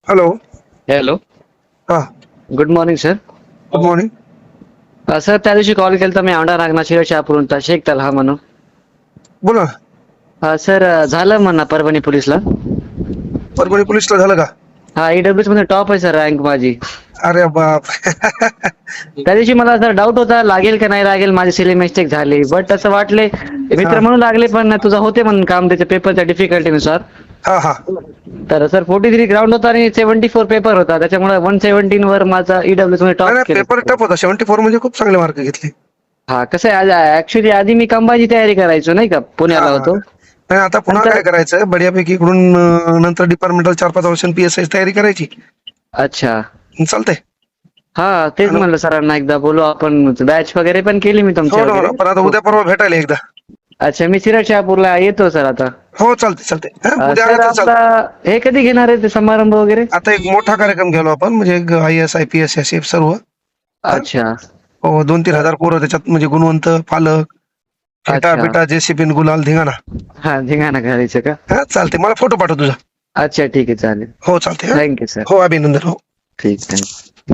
Hello. Hello. हा. Good morning sir. Good morning. Sir त्या दिवशी कॉल केला मी औंढा नागनाथ शहापूरून शेख तलहा म्हणून. बोला ना. सर झालं म्हणा परभणी पोलीसला. परभणी पोलीसला झालं का? हा ईडब्ल्यूएस मध्ये टॉप आहे सर रँक माझी. अरे बाप. त्या दिवशी मला जर डाऊट होता लागेल का नाही लागेल, माझी सिली मिस्टेक झाली, बट असं वाटले मित्र म्हणून लागले, पण तुझा होते म्हणून काम त्याच्या पेपरच्या डिफिकल्टीनुसार. हा हा. तर सर 43 ग्राउंड होता आणि 74 पेपर होता, त्याच्यामुळे 117 वर माझा ईडब्ल्यूएस मध्ये नाही टॉप नाही, पेपर केलं. टफ होता. 74 म्हणजे खूप चांगले मार्क घेतले. हा कसं आहे, ऍक्च्युली आधी मी कंबाची तयारी करायचो नाही का, हा पुण्याला हा. होतो. नाही आता पुन्हा नंतर काय करायचं, बढियापैकी इकडून नंतर डिपार्टमेंटल 4-5 वर्षांनी PSI तयारी करायची. अच्छा. चालतंय. हा तेच आणि म्हणलं सरांना एकदा बोलू आपण, बॅच वगैरे पण केली मी तुमची हो ना हो वगैरे. ना, पण आता उद्या परवा भेटायला एकदा. अच्छा, मी सिरड शहापूरला येतो सर आता. हो चालते चालते. उद्या आलं सर तर आपला चालतं. हे कधी घेणार आहे ते समारंभ वगैरे? आता एक मोठा कार्यक्रम घ्यालो आपण, म्हणजे IAS IPS SAF सर्व. हा? अच्छा. हो 2-3 हजार पोरं त्याच्यात, म्हणजे गुणवंत पालक, फेटा अच्छा. बिटा जेसीबीन गुलाल धिंगाणा. हा धिंगाणा करायचं का? हा चालते, मला फोटो पाठव तुझा. अच्छा ठीक आहे चालेल. हो चालते. Thank you sir. हो अभिनंदन. हो. ठीक आहे.